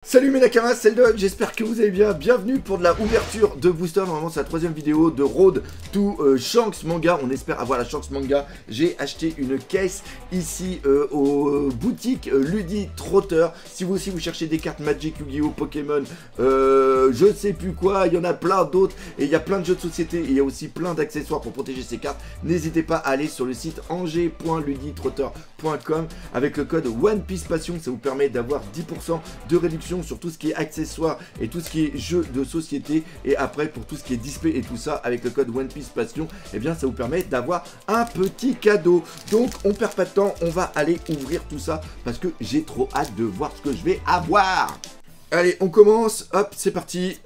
Salut mes Nakamas, c'est le Dog, j'espère que vous allez bien. Bienvenue pour de la ouverture de booster. Normalement c'est la troisième vidéo de Road to Shanks Manga. On espère avoir la Shanks Manga. J'ai acheté une caisse ici aux boutiques Ludy Trotter. Si vous aussi vous cherchez des cartes Magic, Yu-Gi-Oh, Pokémon, je ne sais plus quoi, il y en a plein d'autres. Et il y a plein de jeux de société et il y a aussi plein d'accessoires pour protéger ces cartes. N'hésitez pas à aller sur le site angers.ludytrotter.com avec le code One Piece Passion. Ça vous permet d'avoir 10% de réduction sur tout ce qui est accessoires et tout ce qui est jeux de société. Et après pour tout ce qui est display et tout ça, avec le code One Piece Passion, et bien ça vous permet d'avoir un petit cadeau. Donc on perd pas de temps, on va aller ouvrir tout ça parce que j'ai trop hâte de voir ce que je vais avoir. Allez, on commence, hop, c'est parti.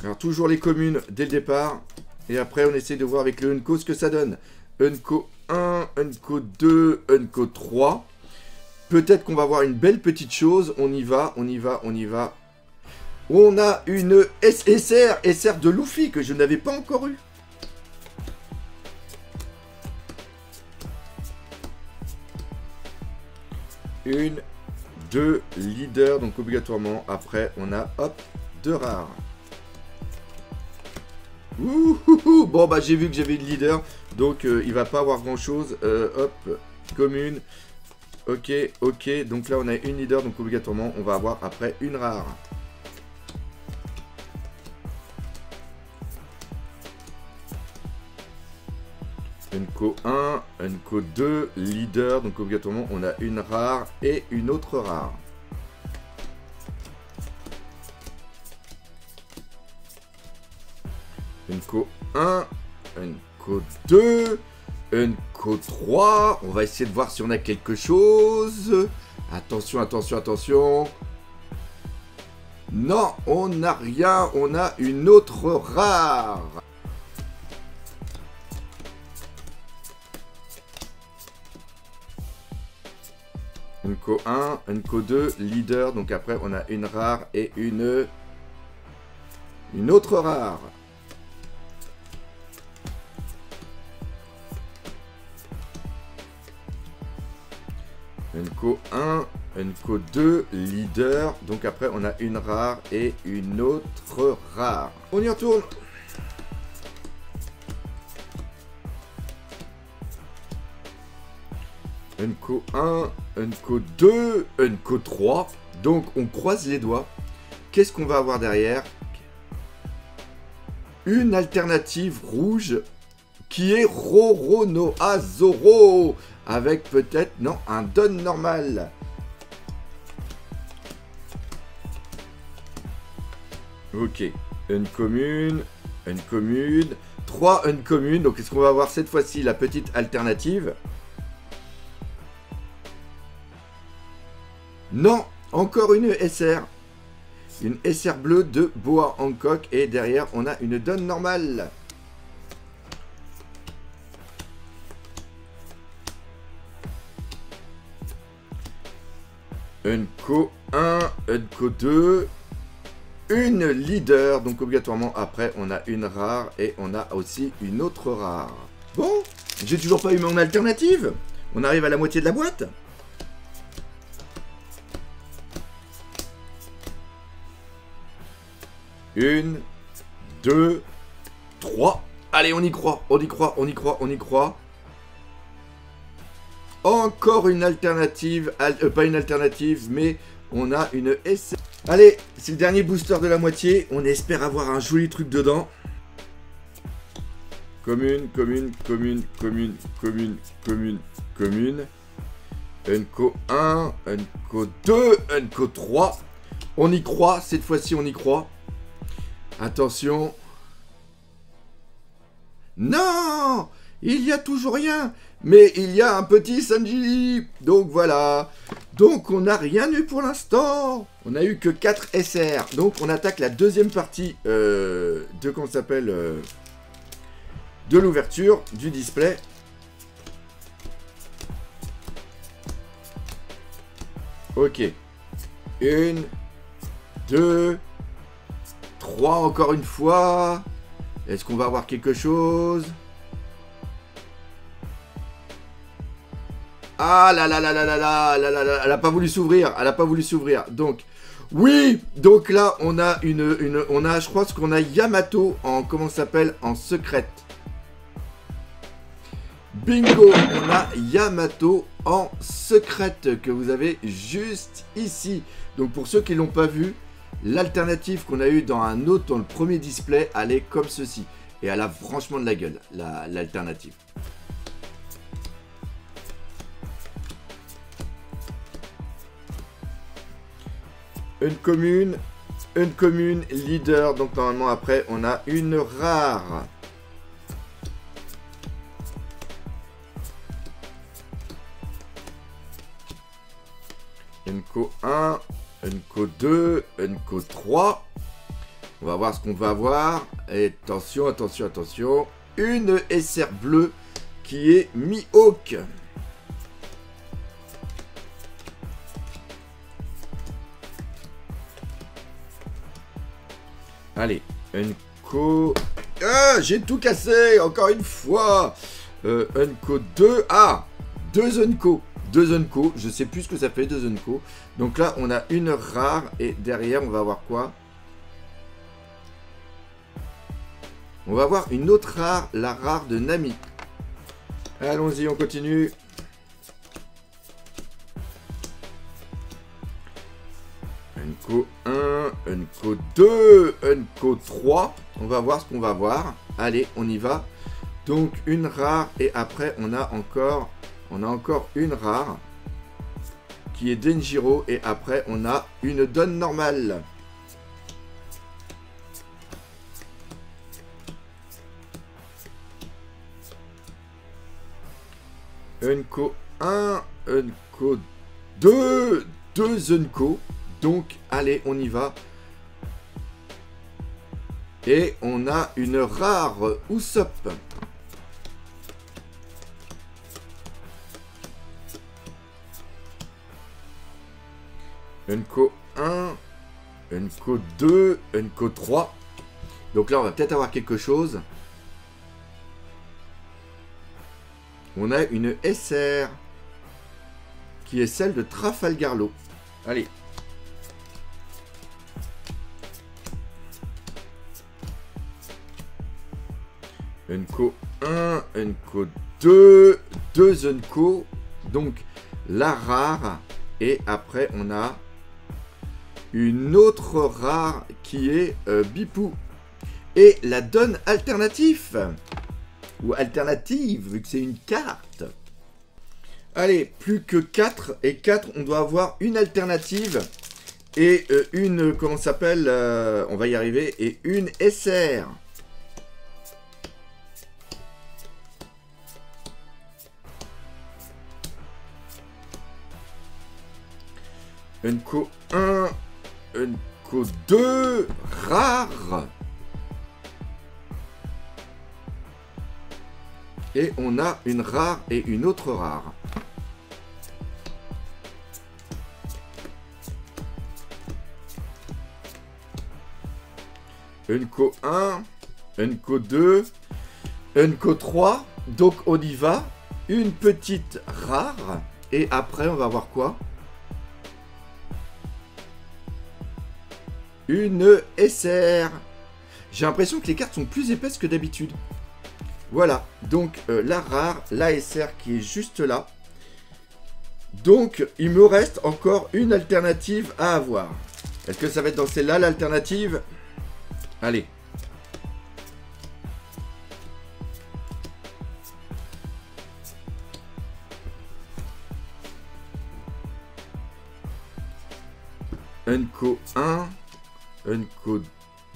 Alors toujours les communes dès le départ. Et après on essaie de voir avec le Unco ce que ça donne. Unco 1, Unco 2, Unco 3. Peut-être qu'on va avoir une belle petite chose. On y va, on y va, on y va. On a une SR de Luffy que je n'avais pas encore eu. Une, deux leaders, donc obligatoirement. Après, on a, hop, deux rares. Ouh, bon, bah j'ai vu que j'avais une leader. Donc, il va pas avoir grand-chose. Hop, commune. Ok, ok, donc là on a une leader, donc obligatoirement on va avoir après une rare. Unco 1, Unco 2, leader, donc obligatoirement on a une rare et une autre rare. Unco 1, Unco 2... Unco 3, on va essayer de voir si on a quelque chose. Attention, attention, attention. Non, on n'a rien, on a une autre rare. Unco 1, Unco 2, leader, donc après on a une rare et une autre rare. Unco 1, Unco 2, leader. Donc après, on a une rare et une autre rare. On y retourne. Unco 1, Unco 2, Unco 3. Donc on croise les doigts. Qu'est-ce qu'on va avoir derrière? Une alternative rouge qui est Roronoa Zoro. Avec peut-être, non, un don normal. Ok, une commune, 3 uncommunes. Donc est-ce qu'on va avoir cette fois-ci la petite alternative? Non, encore une SR. Une SR bleue de Boa Hancock. Et derrière, on a une don normale. Unco 1, Unco 2, une leader, donc obligatoirement après on a une rare et on a aussi une autre rare. Bon, j'ai toujours pas eu mon alternative. On arrive à la moitié de la boîte. Une, deux, trois. Allez, on y croit, on y croit, on y croit, on y croit. Encore une alternative, pas une alternative, mais on a une S. Allez, c'est le dernier booster de la moitié. On espère avoir un joli truc dedans. Commune, commune, commune, commune, commune, commune, commune. Unco 1, Unco 2, Unco 3. On y croit, cette fois-ci on y croit. Attention. Non! Il y a toujours rien, mais il y a un petit Sanji. Donc voilà. Donc on n'a rien eu pour l'instant. On n'a eu que 4 SR. Donc on attaque la deuxième partie de comment ça s'appelle de l'ouverture du display. Ok. 1, 2, 3 encore une fois. Est-ce qu'on va avoir quelque chose? Ah là là là là là là là là là, elle a pas voulu s'ouvrir, elle a pas voulu s'ouvrir. Donc, Oui, donc là, on a je crois qu'on a Yamato en, comment ça s'appelle, en secrète. Bingo, on a Yamato en secrète que vous avez juste ici. Donc pour ceux qui l'ont pas vu, l'alternative qu'on a eu dans le premier display, elle est comme ceci. Et elle a franchement de la gueule, l'alternative. Une commune leader. Donc normalement après, on a une rare. Unco 1, Unco 2, Unco 3. On va voir ce qu'on va avoir. Et attention, attention, attention. Une SR bleue qui est Mihawk. Allez, Unco... Ah, j'ai tout cassé, encore une fois. Unco 2. Ah, 2 Unco. 2 Unco, je sais plus ce que ça fait, 2 Unco. Donc là, on a une rare et derrière, on va avoir quoi? On va avoir une autre rare, la rare de Nami. Allons-y, on continue. Unco 1, Unco 2, Unco 3. On va voir ce qu'on va voir. Allez, on y va. Donc une rare et après, on a encore une rare qui est Denjiro et après on a une donne normale. Unco 1, Unco 2, 2 Unco. Donc allez, on y va. Et on a une rare Usopp. Unco 1, Unco 2, Unco 3. Donc là, on va peut-être avoir quelque chose. On a une SR qui est celle de Trafalgarlo. Allez. Unco 1, Unco 2, 2 Unco. Donc la rare. Et après, on a une autre rare qui est Bipou. Et la donne alternative. Ou alternative, vu que c'est une carte. Allez, plus que 4. Et 4, on doit avoir une alternative. Et une, comment ça s'appelle, on va y arriver. Et une SR. Unco 1, Unco 2, rare. Et on a une rare et une autre rare. Unco 1, Unco 2, Unco 3. Donc on y va. Une petite rare. Et après on va voir quoi? Une SR. J'ai l'impression que les cartes sont plus épaisses que d'habitude. Voilà, donc la rare, la SR qui est juste là. Donc, il me reste encore une alternative à avoir. Est-ce que ça va être dans celle-là, l'alternative? Allez. Unco 1, Unco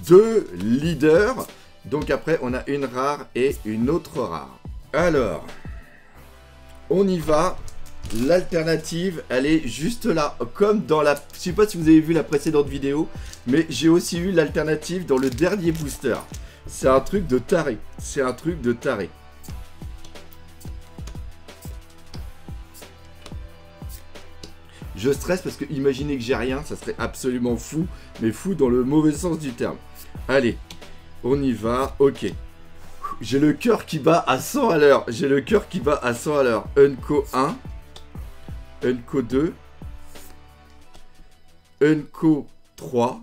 2, leader. Donc après, on a une rare et une autre rare. Alors, on y va. L'alternative, elle est juste là. Comme dans la... Je sais pas si vous avez vu la précédente vidéo, mais j'ai aussi eu l'alternative dans le dernier booster. C'est un truc de taré. C'est un truc de taré. Je stresse parce que imaginez que j'ai rien, ça serait absolument fou. Mais fou dans le mauvais sens du terme. Allez. On y va, ok. J'ai le cœur qui bat à 100 à l'heure. J'ai le cœur qui bat à 100 à l'heure. Unco 1. Unco 2. Unco 3.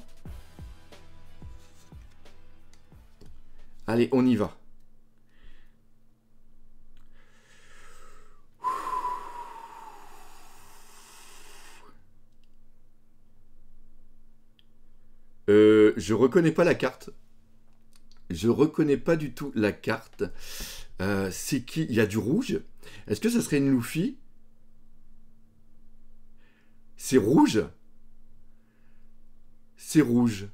Allez, on y va. Je reconnais pas la carte. Je reconnais pas du tout la carte. C'est qui? Il y a du rouge. Est-ce que ça serait une Luffy? C'est rouge? C'est rouge.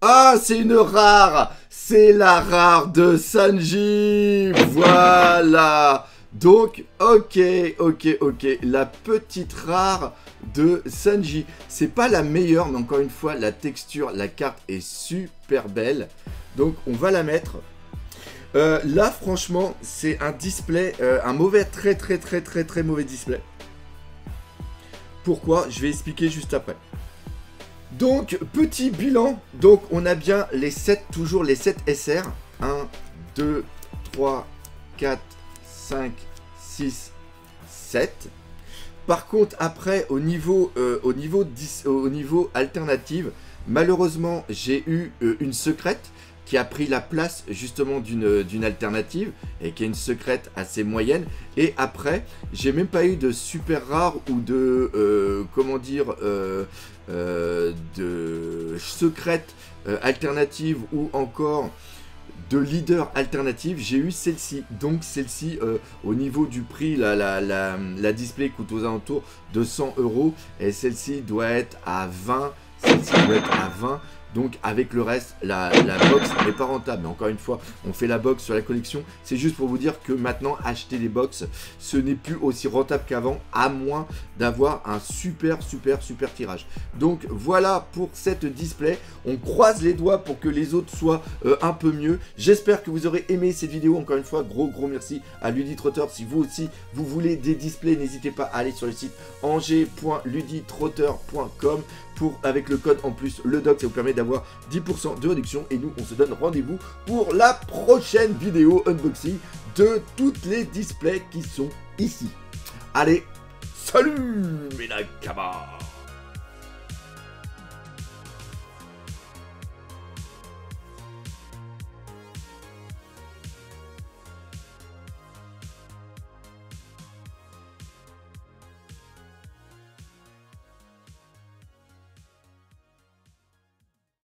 Ah, c'est une rare! C'est la rare de Sanji! Voilà! Donc, ok. La petite rare de Sanji. C'est pas la meilleure, mais encore une fois, la texture, la carte est super belle. Donc, on va la mettre. Là, franchement, c'est un display, un mauvais, très mauvais display. Pourquoi? Je vais expliquer juste après. Donc, petit bilan. Donc, on a bien les 7, toujours les 7 SR. 1, 2, 3, 4, 5, 6, 7. Par contre, après, au niveau alternative, malheureusement, j'ai eu une secrète qui a pris la place justement d'une alternative et qui est une secrète assez moyenne. Et après, j'ai même pas eu de super rare ou de comment dire de secrète alternative ou encore de leader alternative. J'ai eu celle-ci. Donc celle-ci au niveau du prix, la display coûte aux alentours de 100 € et celle-ci doit être à 20. Celle-ci doit être à 20. Donc avec le reste, la box n'est pas rentable. Mais encore une fois, on fait la box sur la collection. C'est juste pour vous dire que maintenant, acheter des box, ce n'est plus aussi rentable qu'avant, à moins d'avoir un super tirage. Donc voilà pour cette display. On croise les doigts pour que les autres soient un peu mieux. J'espère que vous aurez aimé cette vidéo. Encore une fois, gros merci à Luditrotter. Si vous aussi, vous voulez des displays, n'hésitez pas à aller sur le site angers.luditrotter.com. Avec le code en plus, le doc, ça vous permet d'avoir 10% de réduction. Et nous, on se donne rendez-vous pour la prochaine vidéo unboxing de toutes les displays qui sont ici. Allez, salut mes nakamas!